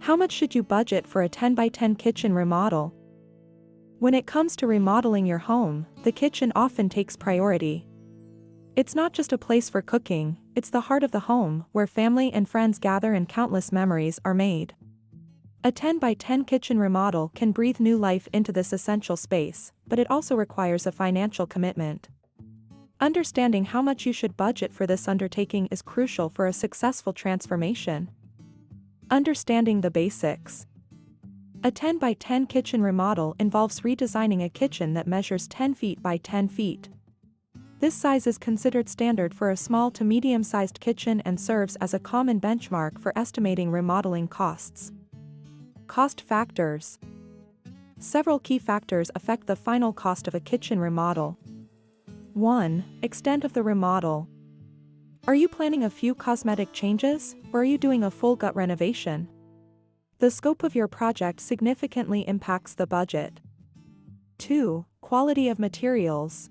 How much should you budget for a 10 by 10 kitchen remodel? When it comes to remodeling your home, the kitchen often takes priority. It's not just a place for cooking, it's the heart of the home, where family and friends gather and countless memories are made. A 10 by 10 kitchen remodel can breathe new life into this essential space, but it also requires a financial commitment. Understanding how much you should budget for this undertaking is crucial for a successful transformation. Understanding the basics. A 10 by 10 kitchen remodel involves redesigning a kitchen that measures 10 feet by 10 feet. This size is considered standard for a small to medium-sized kitchen and serves as a common benchmark for estimating remodeling costs. Cost factors. Several key factors affect the final cost of a kitchen remodel. 1. Extent of the remodel. Are you planning a few cosmetic changes, or are you doing a full gut renovation? The scope of your project significantly impacts the budget. 2. Quality of materials.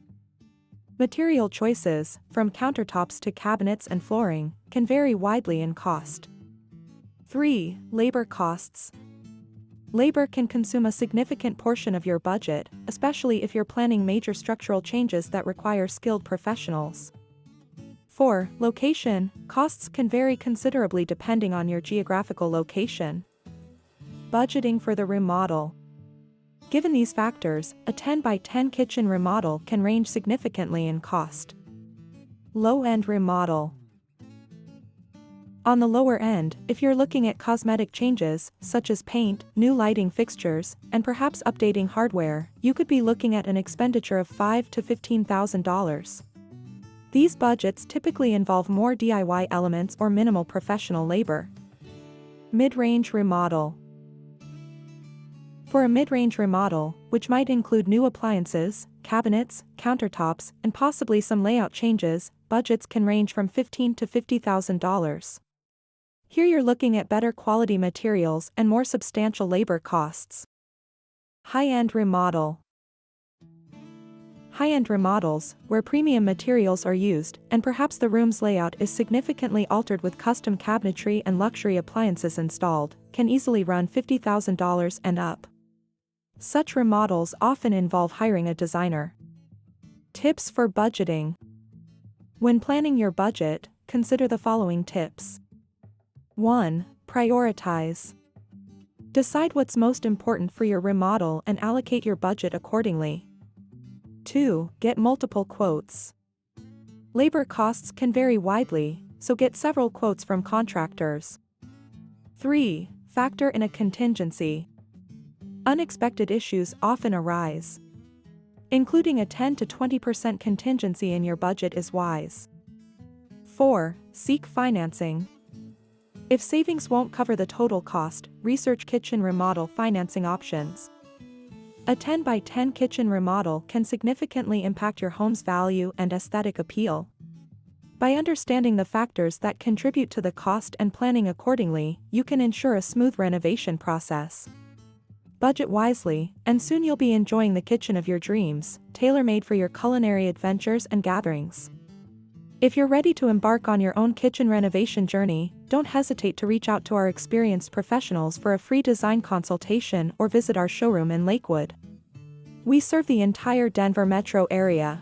Material choices, from countertops to cabinets and flooring, can vary widely in cost. 3. Labor costs. Labor can consume a significant portion of your budget, especially if you're planning major structural changes that require skilled professionals. 4. Location. Costs can vary considerably depending on your geographical location. Budgeting for the remodel. Given these factors, a 10 by 10 kitchen remodel can range significantly in cost. Low-end remodel. On the lower end, if you're looking at cosmetic changes, such as paint, new lighting fixtures, and perhaps updating hardware, you could be looking at an expenditure of $5,000 to $15,000. These budgets typically involve more DIY elements or minimal professional labor. Mid-range remodel. For a mid-range remodel, which might include new appliances, cabinets, countertops, and possibly some layout changes, budgets can range from $15,000 to $50,000. Here you're looking at better quality materials and more substantial labor costs. High-end remodel. High-end remodels, where premium materials are used, and perhaps the room's layout is significantly altered with custom cabinetry and luxury appliances installed, can easily run $50,000 and up. Such remodels often involve hiring a designer. Tips for budgeting. When planning your budget, consider the following tips. 1. Prioritize. Decide what's most important for your remodel and allocate your budget accordingly. 2. Get multiple quotes. Labor costs can vary widely, so get several quotes from contractors. 3. Factor in a contingency. Unexpected issues often arise. Including a 10 to 20% contingency in your budget is wise. 4. Seek financing. If savings won't cover the total cost, research kitchen remodel financing options. A 10 by 10 kitchen remodel can significantly impact your home's value and aesthetic appeal. By understanding the factors that contribute to the cost and planning accordingly, you can ensure a smooth renovation process. Budget wisely, and soon you'll be enjoying the kitchen of your dreams, tailor-made for your culinary adventures and gatherings. If you're ready to embark on your own kitchen renovation journey, don't hesitate to reach out to our experienced professionals for a free design consultation or visit our showroom in Lakewood. We serve the entire Denver metro area,